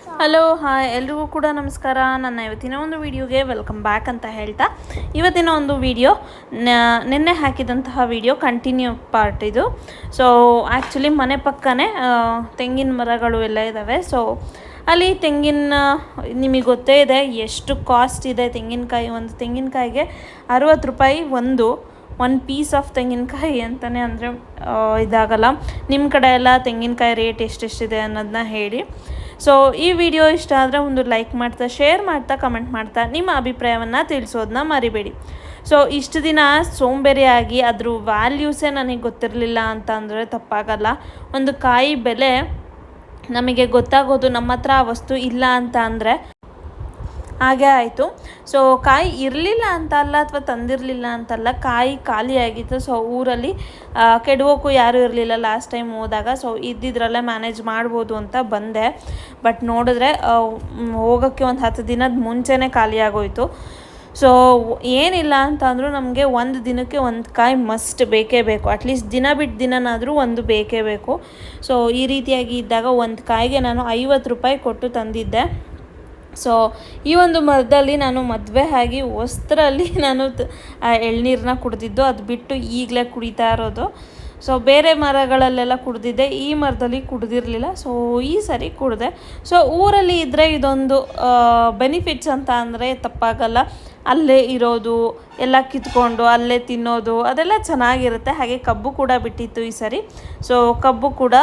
Hello hi ಎಲ್ರಿಗೂ ಕೂಡ ನಮಸ್ಕಾರ. ನನ್ನ ಇವತ್ತಿನ ಒಂದು ವಿಡಿಯೋಗೆ ವೆಲ್ಕಮ್ ಬ್ಯಾಕ್ ಅಂತ ಹೇಳ್ತಾ, ಇವತ್ತಿನ ಒಂದು ವಿಡಿಯೋ ನಿನ್ನೆ ಹಾಕಿದಂತಹ ವಿಡಿಯೋ ಕಂಟಿನ್ಯೂ ಪಾರ್ಟ್ ಇದು. ಸೊ ಆ್ಯಕ್ಚುಲಿ ಮನೆ ಪಕ್ಕನೇ ತೆಂಗಿನ ಮರಗಳು ಎಲ್ಲ ಇದ್ದಾವೆ. ಸೊ ಅಲ್ಲಿ ನಿಮಗೆ ಗೊತ್ತೇ ಇದೆ ಎಷ್ಟು ಕಾಸ್ಟ್ ಇದೆ ತೆಂಗಿನಕಾಯಿ. ಒಂದು ತೆಂಗಿನಕಾಯಿಗೆ 60 ರೂಪಾಯಿ ಒಂದು ಪೀಸ್ ಆಫ್ ತೆಂಗಿನಕಾಯಿ ಅಂತಲೇ ಅಂದರೆ ಇದಾಗಲ್ಲ. ನಿಮ್ಮ ಕಡೆ ಎಲ್ಲ ತೆಂಗಿನಕಾಯಿ ರೇಟ್ ಎಷ್ಟೆಷ್ಟಿದೆ ಅನ್ನೋದನ್ನ ಹೇಳಿ. ಸೊ ಈ ವಿಡಿಯೋ ಇಷ್ಟ ಆದರೆ ಒಂದು ಲೈಕ್ ಮಾಡ್ತಾ, ಶೇರ್ ಮಾಡ್ತಾ, ಕಮೆಂಟ್ ಮಾಡ್ತಾ ನಿಮ್ಮ ಅಭಿಪ್ರಾಯವನ್ನು ತಿಳಿಸೋದನ್ನ ಮರಿಬೇಡಿ. ಸೊ ಇಷ್ಟು ದಿನ ಸೋಂಬೇರಿಯಾಗಿ ಅದ್ರ ವ್ಯಾಲ್ಯೂಸೇ ನನಗೆ ಗೊತ್ತಿರಲಿಲ್ಲ ಅಂತ ಅಂದರೆ ತಪ್ಪಾಗಲ್ಲ. ಒಂದು ಕಾಯಿ ಬೆಲೆ ನಮಗೆ ಗೊತ್ತಾಗೋದು ನಮ್ಮ ಹತ್ರ ಆ ವಸ್ತು ಇಲ್ಲ ಅಂತ ಅಂದರೆ ಹಾಗೇ ಆಯಿತು. ಸೊ ಕಾಯಿ ಇರಲಿಲ್ಲ ಅಂತ ಅಲ್ಲ, ಅಥವಾ ತಂದಿರಲಿಲ್ಲ ಅಂತಲ್ಲ, ಕಾಯಿ ಖಾಲಿ ಆಗಿತ್ತು. ಸೊ ಊರಲ್ಲಿ ಕೆಡವೋಕ್ಕೂ ಯಾರೂ ಇರಲಿಲ್ಲ ಲಾಸ್ಟ್ ಟೈಮ್ ಹೋದಾಗ. ಸೊ ಇದ್ದಿದ್ರಲ್ಲೇ ಮ್ಯಾನೇಜ್ ಮಾಡ್ಬೋದು ಅಂತ ಬಂದೆ. ಬಟ್ ನೋಡಿದ್ರೆ ಹೋಗೋಕ್ಕೆ ಒಂದು 10 ದಿನದ ಮುಂಚೆನೇ ಖಾಲಿ ಆಗೋಯಿತು. ಸೊ ಏನಿಲ್ಲ ಅಂತ ಅಂದರೂ ನಮಗೆ ಒಂದು ದಿನಕ್ಕೆ ಒಂದು ಕಾಯಿ ಮಸ್ಟ್ ಬೇಕೇ ಬೇಕು. ಅಟ್ಲೀಸ್ಟ್ ದಿನ ಬಿಟ್ಟು ದಿನನಾದರೂ ಒಂದು ಬೇಕೇ ಬೇಕು. ಸೊ ಈ ರೀತಿಯಾಗಿ ಇದ್ದಾಗ ಒಂದು ಕಾಯಿಗೆ ನಾನು 50 ರೂಪಾಯಿ ಕೊಟ್ಟು ತಂದಿದ್ದೆ. ಸೊ ಈ ಒಂದು ಮರದಲ್ಲಿ ನಾನು ಮದುವೆ ಆಗಿ ಹೊಸ್ತರಲ್ಲಿ ನಾನು ಎಳ್ನೀರನ್ನ ಕುಡಿದಿದ್ದು, ಅದು ಬಿಟ್ಟು ಈಗಲೇ ಕುಡಿತಾ ಇರೋದು. ಸೊ ಬೇರೆ ಮರಗಳಲ್ಲೆಲ್ಲ ಕುಡಿದಿದ್ದೆ, ಈ ಮರದಲ್ಲಿ ಕುಡಿದಿರಲಿಲ್ಲ. ಸೊ ಈ ಸರಿ ಕುಡಿದೆ. ಸೊ ಊರಲ್ಲಿ ಇದ್ದರೆ ಇದೊಂದು ಬೆನಿಫಿಟ್ಸ್ ಅಂತ ಅಂದರೆ ತಪ್ಪಾಗಲ್ಲ. ಅಲ್ಲೇ ಇರೋದು, ಎಲ್ಲ ಕಿತ್ಕೊಂಡು ಅಲ್ಲೇ ತಿನ್ನೋದು, ಅದೆಲ್ಲ ಚೆನ್ನಾಗಿರುತ್ತೆ. ಹಾಗೆ ಕಬ್ಬು ಕೂಡ ಬಿಟ್ಟಿತ್ತು ಈ ಸರಿ. ಸೊ ಕಬ್ಬು ಕೂಡ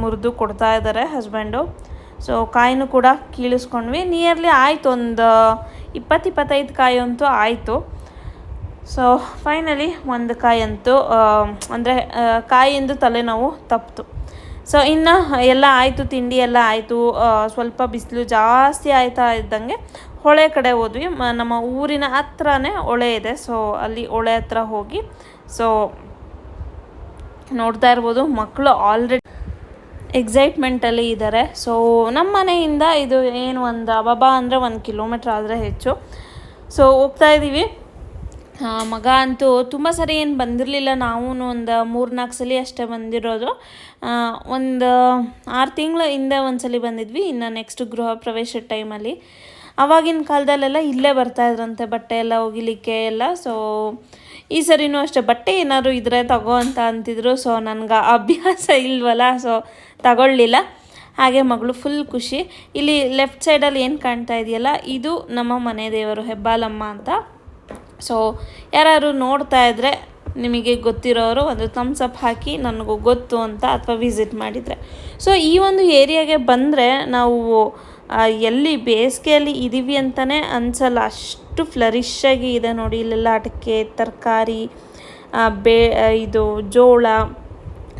ಮುರಿದು ಕೊಡ್ತಾ ಇದ್ದಾರೆ ಹಸ್ಬೆಂಡು. ಸೊ ಕಾಯಿನೂ ಕೂಡ ಕೀಳಿಸ್ಕೊಂಡ್ವಿ. ನಿಯರ್ಲಿ ಆಯಿತು, ಒಂದು 20-25 ಕಾಯಿ ಅಂತೂ ಆಯಿತು. ಸೊ ಫೈನಲಿ ಒಂದು ಕಾಯಿ ಅಂತೂ ಅಂದರೆ ಕಾಯಿಯಿಂದ ತಲೆನೋವು ತಪ್ಪಿತು. ಸೊ ಇನ್ನು ಎಲ್ಲ ಆಯಿತು, ತಿಂಡಿ ಎಲ್ಲ ಆಯಿತು. ಸ್ವಲ್ಪ ಬಿಸಿಲು ಜಾಸ್ತಿ ಆಯ್ತಾ ಇದ್ದಂಗೆ ಹೊಳೆ ಕಡೆ ಹೋದ್ವಿ. ನಮ್ಮ ಊರಿನ ಹತ್ರನೇ ಹೊಳೆ ಇದೆ. ಸೊ ಅಲ್ಲಿ ಹೊಳೆ ಹತ್ರ ಹೋಗಿ, ಸೊ ನೋಡ್ತಾ ಇರ್ಬೋದು ಮಕ್ಕಳು ಆಲ್ರೆಡಿ ಎಕ್ಸೈಟ್ಮೆಂಟಲ್ಲಿ ಇದ್ದಾರೆ. ಸೊ ನಮ್ಮ ಮನೆಯಿಂದ ಇದು ಏನು ಒಂದು ಅಬಬಾ ಅಂದರೆ 1 ಕಿಲೋಮೀಟ್ರ್ ಆದರೆ ಹೆಚ್ಚು. ಸೊ ಹೋಗ್ತಾ ಇದ್ದೀವಿ. ಮಗ ಅಂತೂ ತುಂಬ ಸರಿ ಏನು ಬಂದಿರಲಿಲ್ಲ. ನಾವು ಒಂದು 3-4 ಸಲ ಅಷ್ಟೇ ಬಂದಿರೋದು. ಒಂದು 6 ತಿಂಗಳ ಹಿಂದೆ ಒಂದು ಸಲ ಬಂದಿದ್ವಿ, ಇನ್ನು ನೆಕ್ಸ್ಟ್ ಗೃಹ ಪ್ರವೇಶದ ಟೈಮಲ್ಲಿ. ಆವಾಗಿನ ಕಾಲದಲ್ಲೆಲ್ಲ ಇಲ್ಲೇ ಬರ್ತಾಯಿದ್ರಂತೆ ಬಟ್ಟೆ ಎಲ್ಲ ಒಗಿಲಿಕ್ಕೆ ಎಲ್ಲ. ಸೊ ಈ ಸರಿನೂ ಅಷ್ಟೇ ಬಟ್ಟೆ ಏನಾದ್ರು ಇದ್ರೆ ತಗೋ ಅಂತ ಅಂತಿದ್ರು. ಸೊ ನನಗೆ ಅಭ್ಯಾಸ ಇಲ್ವಲ್ಲ, ಸೊ ತಗೊಳ್ಳಿಲ್ಲ. ಹಾಗೆ ಮಗಳು ಫುಲ್ ಖುಷಿ. ಇಲ್ಲಿ ಲೆಫ್ಟ್ ಸೈಡಲ್ಲಿ ಏನು ಕಾಣ್ತಾ ಇದೆಯಲ್ಲ, ಇದು ನಮ್ಮ ಮನೆ ದೇವರು ಹೆಬ್ಬಾಲಮ್ಮ ಅಂತ. ಸೊ ಯಾರು ನೋಡ್ತಾ ಇದ್ದರೆ ನಿಮಗೆ ಗೊತ್ತಿರೋರು ಒಂದು ಥಮ್ಸ್ ಅಪ್ ಹಾಕಿ, ನನಗೂ ಗೊತ್ತು ಅಂತ, ಅಥವಾ ವಿಸಿಟ್ ಮಾಡಿದರೆ. ಸೊ ಈ ಒಂದು ಏರಿಯಾಗೆ ಬಂದರೆ ನಾವು ಎಲ್ಲಿ ಬೇಸಿಗೆಯಲ್ಲಿ ಇದ್ದೀವಿ ಅಂತಲೇ ಅನಿಸಲ್ಲ, ಅಷ್ಟು ಫ್ಲರಿಶಾಗಿ ಇದೆ ನೋಡಿ. ಇಲ್ಲೆಲ್ಲ ಅಡಿಕೆ, ತರಕಾರಿ, ಇದು ಜೋಳ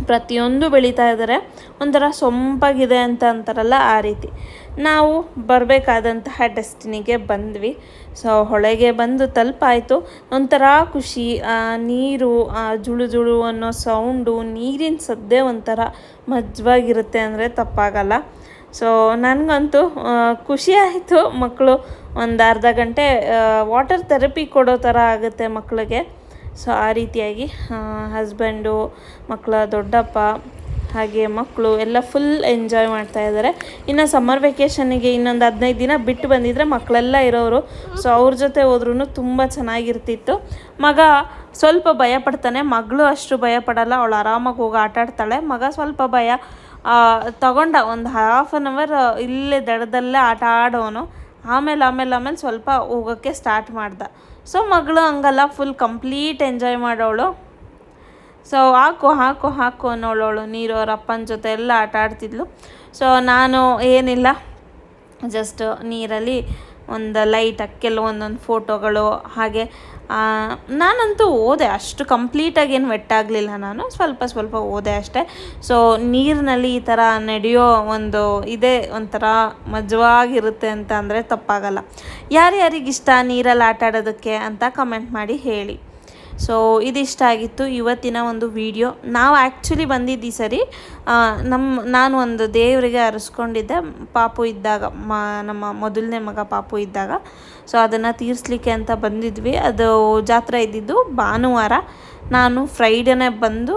ಪ್ರತಿಯೊಂದು ಬೆಳೀತಾ ಇದ್ದಾರೆ. ಒಂಥರ ಸೊಂಪಾಗಿದೆ ಅಂತ ಅಂತಾರಲ್ಲ, ಆ ರೀತಿ. ನಾವು ಬರಬೇಕಾದಂತಹ ಡೆಸ್ಟಿನಿಗೆ ಬಂದ್ವಿ. ಸೊ ಹೊಳೆಗೆ ಬಂದು ತಲುಪಾಯಿತು. ಒಂಥರ ಖುಷಿ. ನೀರು ಜುಳು ಜುಳು ಅನ್ನೋ ಸೌಂಡು, ನೀರಿನ ಸದ್ದೇ ಒಂಥರ ಮಜವಾಗಿರುತ್ತೆ ಅಂದರೆ ತಪ್ಪಾಗಲ್ಲ. ಸೊ ನನಗಂತೂ ಖುಷಿ ಆಯಿತು. ಮಕ್ಕಳು ಒಂದು ಅರ್ಧ ಗಂಟೆ ವಾಟರ್ ಥೆರಪಿ ಕೊಡೋ ಥರ ಆಗುತ್ತೆ ಮಕ್ಕಳಿಗೆ. ಸೊ ಆ ರೀತಿಯಾಗಿ ಹಸ್ಬೆಂಡು, ಮಕ್ಕಳ ದೊಡ್ಡಪ್ಪ, ಹಾಗೆ ಮಕ್ಕಳು ಎಲ್ಲ ಫುಲ್ ಎಂಜಾಯ್ ಮಾಡ್ತಾ ಇದ್ದಾರೆ. ಇನ್ನು ಸಮ್ಮರ್ ವೆಕೇಷನ್ನಿಗೆ ಇನ್ನೊಂದು 15 ದಿನ ಬಿಟ್ಟು ಬಂದಿದ್ದರೆ ಮಕ್ಕಳೆಲ್ಲ ಇರೋರು. ಸೊ ಅವ್ರ ಜೊತೆ ಹೋದ್ರೂ ತುಂಬ ಚೆನ್ನಾಗಿರ್ತಿತ್ತು. ಮಗ ಸ್ವಲ್ಪ ಭಯ ಪಡ್ತಾನೆ, ಮಗಳು ಅಷ್ಟು ಭಯ ಪಡಲ್ಲ. ಅವಳು ಆರಾಮಾಗಿ ಹೋಗಿ ಆಟಾಡ್ತಾಳೆ. ಮಗ ಸ್ವಲ್ಪ ಭಯ ತಗೊಂಡ ಒಂದು 1/2 ಅವರ್ ಇಲ್ಲೇ ದಡದಲ್ಲೇ ಆಟ ಆಡೋನು. ಆಮೇಲೆ ಸ್ವಲ್ಪ ಹೋಗೋಕ್ಕೆ ಸ್ಟಾರ್ಟ್ ಮಾಡ್ದ. ಸೊ ಮಗಳು ಹಂಗಲ್ಲ, ಫುಲ್ ಕಂಪ್ಲೀಟ್ ಎಂಜಾಯ್ ಮಾಡೋಳು. ಸೊ ಹಾಕು ಅನ್ನೋಳವಳು. ನೀರು ಅವ್ರ ಅಪ್ಪನ ಜೊತೆ ಎಲ್ಲ ಆಟ ಆಡ್ತಿದ್ಲು. ಸೊ ನಾನು ಏನಿಲ್ಲ, ಜಸ್ಟ್ ನೀರಲ್ಲಿ ಒಂದು ಲೈಟಾಗಿ ಕೆಲವೊಂದೊಂದು ಫೋಟೋಗಳು. ಹಾಗೆ ನಾನಂತೂ ಓದೆ, ಅಷ್ಟು ಕಂಪ್ಲೀಟಾಗಿ ಏನು ವೆಟ್ಟಾಗಲಿಲ್ಲ, ನಾನು ಸ್ವಲ್ಪ ಓದೆ ಅಷ್ಟೇ. ಸೊ ನೀರಿನಲ್ಲಿ ಈ ಥರ ನಡೆಯೋ ಒಂದು ಇದೇ ಒಂಥರ ಮಜವಾಗಿರುತ್ತೆ ಅಂತ ಅಂದರೆ ತಪ್ಪಾಗಲ್ಲ. ಯಾರ್ಯಾರಿಗಿಷ್ಟ ನೀರಲ್ಲಿ ಆಟ ಆಡೋದಕ್ಕೆ ಅಂತ ಕಮೆಂಟ್ ಮಾಡಿ ಹೇಳಿ. ಸೊ ಇದಿಷ್ಟ ಆಗಿತ್ತು ಇವತ್ತಿನ ಒಂದು ವಿಡಿಯೋ. ನಾವು ಆ್ಯಕ್ಚುಲಿ ಬಂದಿದ್ದು ಈ ಸರಿ ನಾನು ಒಂದು ದೇವರಿಗೆ ಹರಿಸ್ಕೊಂಡಿದ್ದೆ ಪಾಪು ಇದ್ದಾಗ, ನಮ್ಮ ಮೊದಲನೇ ಮಗ ಪಾಪು ಇದ್ದಾಗ. ಸೊ ಅದನ್ನು ತೀರಿಸ್ಲಿಕ್ಕೆ ಅಂತ ಬಂದಿದ್ವಿ. ಅದು ಜಾತ್ರೆ ಇದ್ದಿದ್ದು ಭಾನುವಾರ. ನಾನು ಫ್ರೈಡೇನೇ ಬಂದು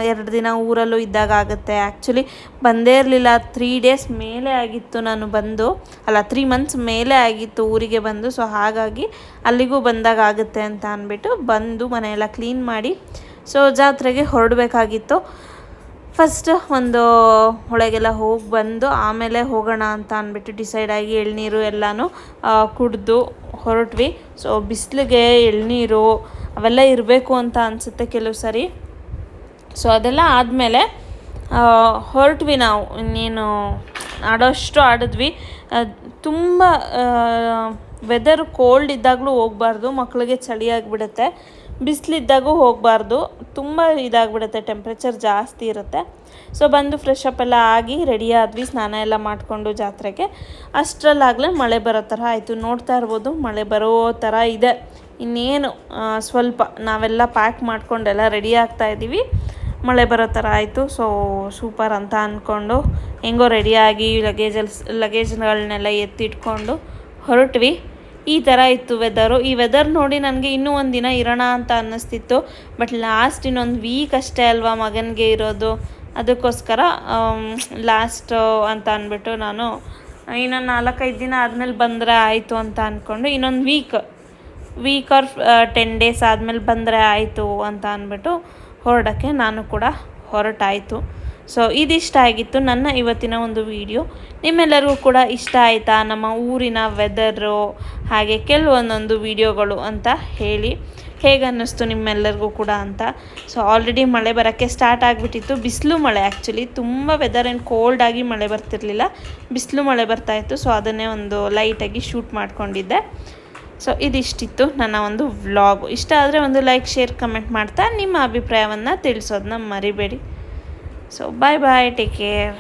2 ದಿನ ಊರಲ್ಲೂ ಇದ್ದಾಗ ಆಗುತ್ತೆ. ಆ್ಯಕ್ಚುಲಿ ಬಂದೇ ಇರಲಿಲ್ಲ, 3 ಡೇಸ್ ಮೇಲೆ ಆಗಿತ್ತು ನಾನು ಬಂದು, ಅಲ್ಲ 3 ಮಂತ್ಸ್ ಮೇಲೆ ಆಗಿತ್ತು ಊರಿಗೆ ಬಂದು. ಸೊ ಹಾಗಾಗಿ ಅಲ್ಲಿಗೂ ಬಂದಾಗ ಆಗುತ್ತೆ ಅಂತ ಅಂದ್ಬಿಟ್ಟು ಬಂದು ಮನೆಯೆಲ್ಲ ಕ್ಲೀನ್ ಮಾಡಿ ಸೊ ಜಾತ್ರೆಗೆ ಹೊರಡಬೇಕಾಗಿತ್ತು. ಫಸ್ಟ್ ಒಂದು ಹೊಳೆಗೆಲ್ಲ ಹೋಗಿ ಬಂದು ಆಮೇಲೆ ಹೋಗೋಣ ಅಂತ ಅಂದ್ಬಿಟ್ಟು ಡಿಸೈಡ್ ಆಗಿ ಎಳ್ನೀರು ಎಲ್ಲನೂ ಕುಡಿದು ಹೊರಟ್ವಿ. ಸೊ ಬಿಸಿಲಿಗೆ ಎಳ್ನೀರು ಅವೆಲ್ಲ ಇರಬೇಕು ಅಂತ ಅನಿಸುತ್ತೆ ಕೆಲವು ಸರಿ. ಸೊ ಅದೆಲ್ಲ ಆದಮೇಲೆ ಹೊರಟ್ವಿ ನಾವು. ಇನ್ನೇನು ಆಡೋಷ್ಟು ಆಡಿದ್ವಿ. ತುಂಬ ವೆದರ್ ಕೋಲ್ಡ್ ಇದ್ದಾಗಲೂ ಹೋಗಬಾರ್ದು, ಮಕ್ಕಳಿಗೆ ಚಳಿ ಆಗಿಬಿಡುತ್ತೆ. ಬಿಸಿಲಿದ್ದಾಗೂ ಹೋಗಬಾರ್ದು, ತುಂಬ ಇದಾಗಿಬಿಡುತ್ತೆ, ಟೆಂಪ್ರೇಚರ್ ಜಾಸ್ತಿ ಇರುತ್ತೆ. ಸೊ ಬಂದು ಫ್ರೆಶ್ ಅಪ್ ಎಲ್ಲ ಆಗಿ ರೆಡಿ ಆದ್ವಿ, ಸ್ನಾನ ಎಲ್ಲ ಮಾಡಿಕೊಂಡು ಜಾತ್ರೆಗೆ. ಅಷ್ಟರಲ್ಲಾಗಲೇ ಮಳೆ ಬರೋ ಥರ ಆಯಿತು. ನೋಡ್ತಾ ಇರ್ಬೋದು ಮಳೆ ಬರೋ ಥರ ಇದೆ. ಇನ್ನೇನು ಸ್ವಲ್ಪ ನಾವೆಲ್ಲ ಪ್ಯಾಕ್ ಮಾಡ್ಕೊಂಡೆಲ್ಲ ರೆಡಿ ಆಗ್ತಾಯಿದ್ದೀವಿ, ಮಳೆ ಬರೋ ಥರ ಆಯಿತು. ಸೊ ಸೂಪರ್ ಅಂತ ಅಂದ್ಕೊಂಡು ಹೆಂಗೋ ರೆಡಿಯಾಗಿ ಲಗೇಜ್ಗಳನ್ನೆಲ್ಲ ಎತ್ತಿಟ್ಕೊಂಡು ಹೊರಟ್ವಿ. ಈ ಥರ ಇತ್ತು ವೆದರು. ಈ ವೆದರ್ ನೋಡಿ ನನಗೆ ಇನ್ನೂ ಒಂದು ದಿನ ಇರೋಣ ಅಂತ ಅನ್ನಿಸ್ತಿತ್ತು. ಬಟ್ ಲಾಸ್ಟ್ ಇನ್ನೊಂದು ವೀಕ್ ಅಷ್ಟೇ ಅಲ್ವಾ ಮಗನಿಗೆ ಇರೋದು, ಅದಕ್ಕೋಸ್ಕರ ಲಾಸ್ಟ್ ಅಂತ ಅಂದ್ಬಿಟ್ಟು ನಾನು ಇನ್ನೊಂದು 4-5 ದಿನ ಆದಮೇಲೆ ಬಂದರೆ ಆಯಿತು ಅಂತ ಅಂದ್ಕೊಂಡು ಇನ್ನೊಂದು ವೀಕ್ ಆರ್ 10 ಡೇಸ್ ಆದಮೇಲೆ ಬಂದರೆ ಆಯಿತು ಅಂತ ಅಂದ್ಬಿಟ್ಟು ಹೊರಡೋಕ್ಕೆ ನಾನು ಕೂಡ ಹೊರಟಾಯಿತು. ಸೊ ಇದಿಷ್ಟ ಆಗಿತ್ತು ನನ್ನ ಇವತ್ತಿನ ಒಂದು ವಿಡಿಯೋ. ನಿಮ್ಮೆಲ್ಲರಿಗೂ ಕೂಡ ಇಷ್ಟ ಆಯಿತಾ ನಮ್ಮ ಊರಿನ ವೆದರು ಹಾಗೆ ಕೆಲವೊಂದೊಂದು ವಿಡಿಯೋಗಳು ಅಂತ ಹೇಳಿ, ಹೇಗೆ ಅನ್ನಿಸ್ತು ನಿಮ್ಮೆಲ್ಲರಿಗೂ ಕೂಡ ಅಂತ. ಸೊ ಆಲ್ರೆಡಿ ಮಳೆ ಬರೋಕ್ಕೆ ಸ್ಟಾರ್ಟ್ ಆಗಿಬಿಟ್ಟಿತ್ತು, ಬಿಸಿಲು ಮಳೆ. ಆ್ಯಕ್ಚುಲಿ ತುಂಬ ವೆದರ್ ಏನು ಕೋಲ್ಡಾಗಿ ಮಳೆ ಬರ್ತಿರಲಿಲ್ಲ, ಬಿಸಿಲು ಮಳೆ ಬರ್ತಾಯಿತ್ತು. ಸೊ ಅದನ್ನೇ ಒಂದು ಲೈಟಾಗಿ ಶೂಟ್ ಮಾಡ್ಕೊಂಡಿದ್ದೆ. ಸೊ ಇದಿಷ್ಟಿತ್ತು ನನ್ನ ಒಂದು ವ್ಲಾಗು. ಇಷ್ಟ ಆದರೆ ಒಂದು ಲೈಕ್, ಶೇರ್, ಕಮೆಂಟ್ ಮಾಡ್ತಾ ನಿಮ್ಮ ಅಭಿಪ್ರಾಯವನ್ನು ತಿಳಿಸೋದನ್ನ ಮರಿಬೇಡಿ. So bye, take care.